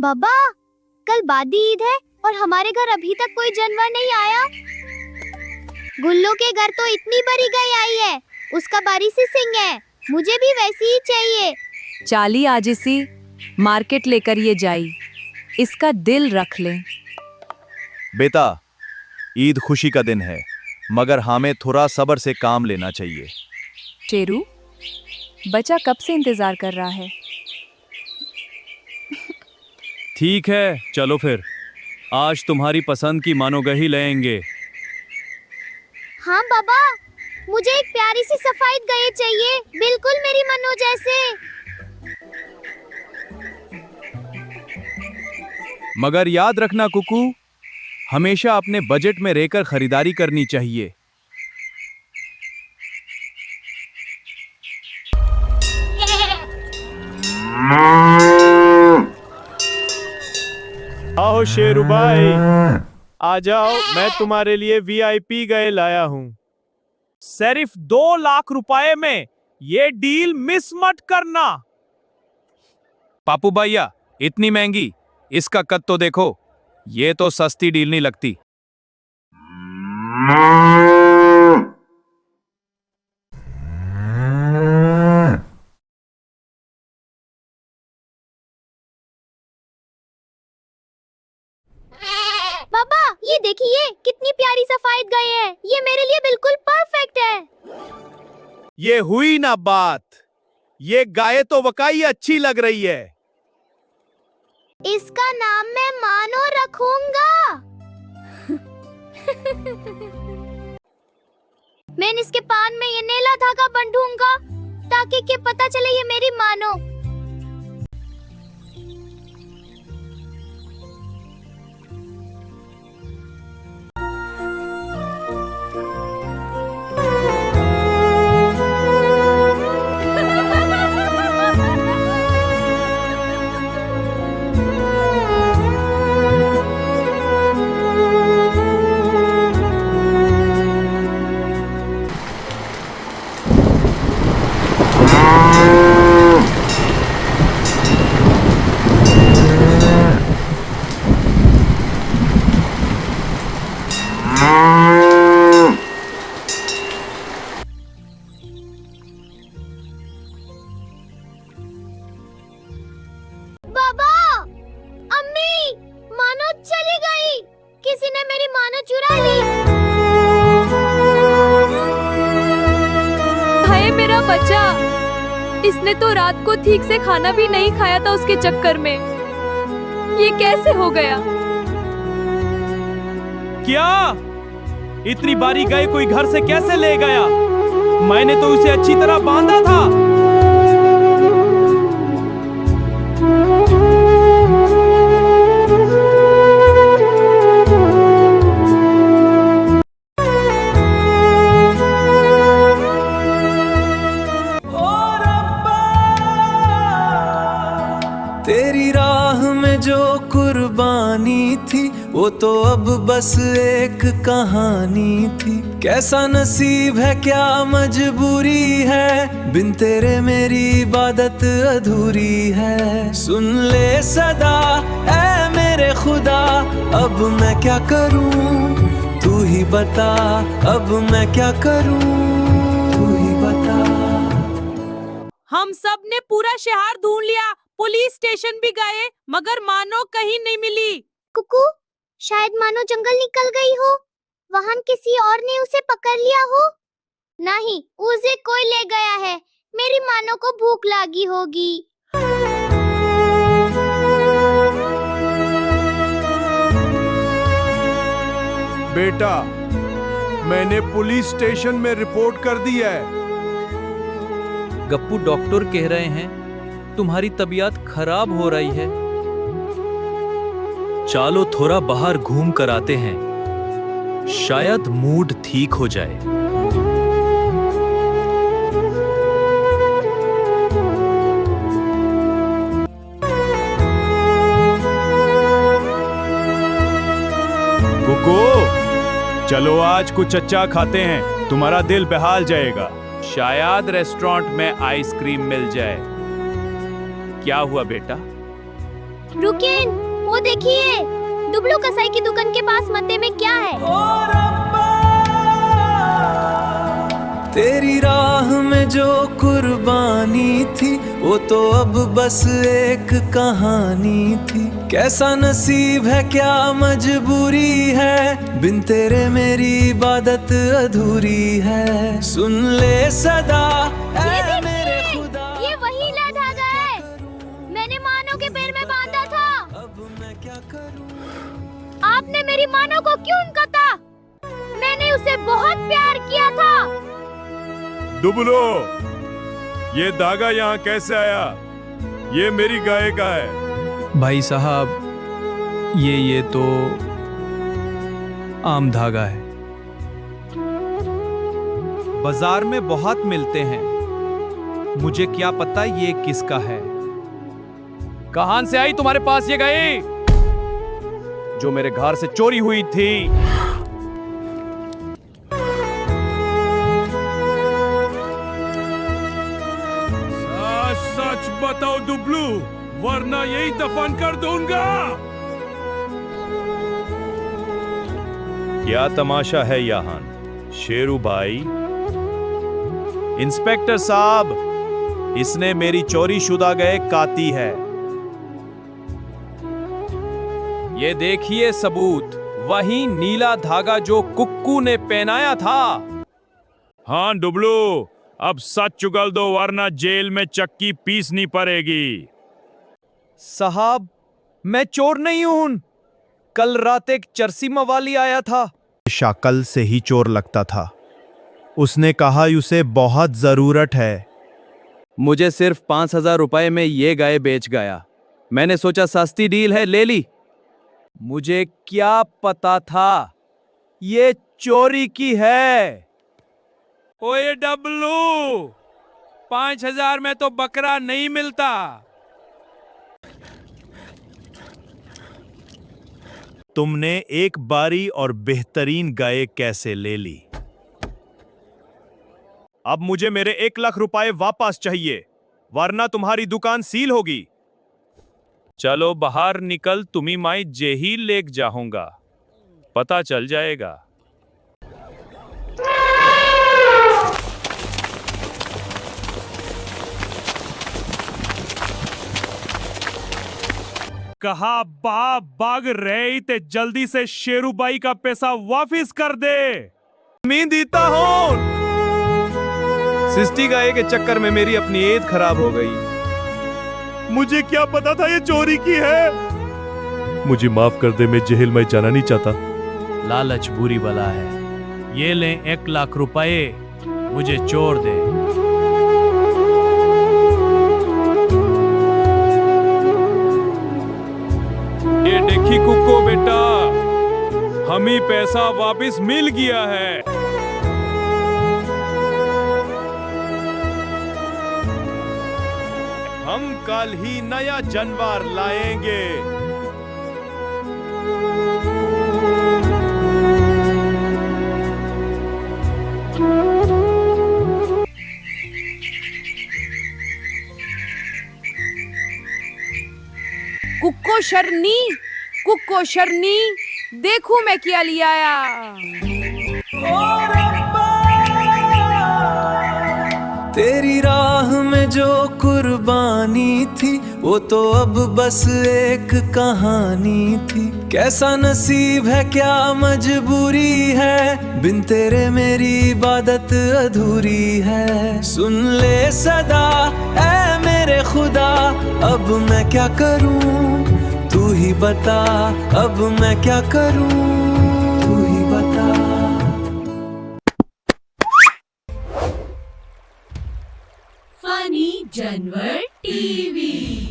बाबा, कल बादी ईद है और हमारे घर अभी तक कोई जानवर नहीं आया। गुल्लू के घर तो इतनी बड़ी गाय आई है, उसका बारीसी सिंह है, मुझे भी वैसी ही चाहिए। चाली आज इसी मार्केट लेकर ये जाई, इसका दिल रख ले। बेटा, ईद खुशी का दिन है, मगर हमें थोड़ा सब्र से काम लेना चाहिए। शेरू, बच्चा कब से इंतजार कर रहा है। ठीक है, चलो फिर आज तुम्हारी पसंद की मानोगही लेंगे। हाँ बाबा, मुझे एक प्यारी सी सफेद गाय चाहिए, बिल्कुल मेरी मनो जैसे। मगर याद रखना कुकू, हमेशा अपने बजट में रहकर खरीदारी करनी चाहिए। आओ शेरू भाई, आ जाओ, मैं तुम्हारे लिए वीआईपी गाय लाया हूँ। सिर्फ 2 लाख रुपए में ये डील मिस मत करना। पापू भैया, इतनी महंगी, इसका कद तो देखो, ये तो सस्ती डील नहीं लगती। बाबा, ये देखिए कितनी प्यारी सफेद गाय है, ये मेरे लिए बिल्कुल परफेक्ट है। ये हुई ना बात, ये गाय तो वाकई अच्छी लग रही है। इसका नाम मैं मानो रखूंगा। मैं इसके पान में ये नीला धागा बंधूंगा ताकि के पता चले ये मेरी मानो। बाबा, अम्मी, मानो चली गई, किसी ने मेरी मानो चुरा ली। हाय मेरा बच्चा, इसने तो रात को ठीक से खाना भी नहीं खाया था उसके चक्कर में। ये कैसे हो गया। क्या इतनी बारी गाय कोई घर से कैसे ले गया? मैंने तो उसे अच्छी तरह बांधा था। तेरी राह में जो कुर्बानी थी, वो तो अब बस एक कहानी थी। कैसा नसीब है, क्या मजबूरी है, बिन तेरे मेरी इबादत अधूरी है। सुन ले सदा ऐ मेरे खुदा, अब मैं क्या करूं, तू ही बता, अब मैं क्या करूं, तू ही बता। हम सब ने पूरा शहर ढूंढ लिया, पुलिस स्टेशन भी गए, मगर मानो कहीं नहीं मिली। कुकू, शायद मानो जंगल निकल गई हो, वाहन किसी और ने उसे पकड़ लिया हो। नहीं, उसे कोई ले गया है, मेरी मानो को भूख लगी होगी। बेटा, मैंने पुलिस स्टेशन में रिपोर्ट कर दी है। गप्पू, डॉक्टर कह रहे हैं तुम्हारी तबीयत खराब हो रही है। चलो थोड़ा बाहर घूम कर आते हैं, शायद मूड ठीक हो जाए। कुकू, चलो आज कुछ अच्छा खाते हैं, तुम्हारा दिल बहाल जाएगा। शायद रेस्टोरेंट में आइसक्रीम मिल जाए। क्या हुआ बेटा, रुकिए, वो देखिए, दुबलू कसाई की दुकान के पास मत्ते में क्या है? तेरी राह में जो कुर्बानी थी वो तो अब बस एक कहानी थी। कैसा नसीब है, क्या मजबूरी है, बिन तेरे मेरी इबादत अधूरी है। सुन ले सदा ऐ मेरे खुदा, ये वही धागा है, मैंने मानो के पैर में बांधा था। अब मैं क्या करूं? आपने मेरी मानो को क्यों काटा? मैंने उसे बहुत प्यार किया था। दुबलो, ये धागा यहाँ कैसे आया? ये मेरी गाय का है। भाई साहब, ये तो आम धागा है। बाजार में बहुत मिलते हैं, मुझे क्या पता ये किसका है। कहां से आई तुम्हारे पास ये गाय? जो मेरे घर से चोरी हुई थी। सच बताओ दुबलू, वरना यही दफन कर दूंगा। क्या तमाशा है यहाँ शेरू भाई? इंस्पेक्टर साहब, इसने मेरी चोरी शुदा गाय काटी है। ये देखिए सबूत, वही नीला धागा जो कुक्कू ने पहनाया था। हाँ दुबलू, अब सच उगल दो वरना जेल में चक्की पीसनी पड़ेगी। साहब, मैं चोर नहीं हूं। कल रात एक चरसी मवाली आया था, शक्ल से ही चोर लगता था। उसने कहा उसे बहुत जरूरत है। मुझे सिर्फ 5,000 रुपए में ये गाय बेच गया। मैंने सोचा सस्ती डील है, ले ली। मुझे क्या पता था ये चोरी की है। ओए डब्लू, 5,000 में तो बकरा नहीं मिलता। तुमने एक बारी और बेहतरीन गाय कैसे ले ली? अब मुझे मेरे 1 लाख रुपए वापस चाहिए, वरना तुम्हारी दुकान सील होगी। चलो बाहर निकल, तुम्ही माई जेही लेक जाऊंगा, पता चल जाएगा। कहा बाप भाग रही ते जल्दी से शेरू बाई का पैसा वापिस कर दे। मैं देता हूं। सिस्टी गाय के चक्कर में मेरी अपनी ईद खराब हो गई। मुझे क्या पता था ये चोरी की है। मुझे माफ कर दे, मैं जेल में जाना नहीं चाहता। लालच बुरी बला है। ये ले 1 लाख रुपए, मुझे चोर दे। ये देखी कुक्को बेटा, हमें पैसा वापस मिल गया है। हम कल ही नया जानवर लाएंगे। कुक्को शरनी, देखू मैं क्या लिया आया। तेरी राह में जो कुर्बानी थी वो तो अब बस एक कहानी थी। कैसा नसीब है, क्या मजबूरी है, बिन तेरे मेरी इबादत अधूरी है। सुन ले सदा ऐ मेरे खुदा, अब मैं क्या करूं, तू ही बता। अब मैं क्या करूं, तू ही बता। फनी जानवर टीवी।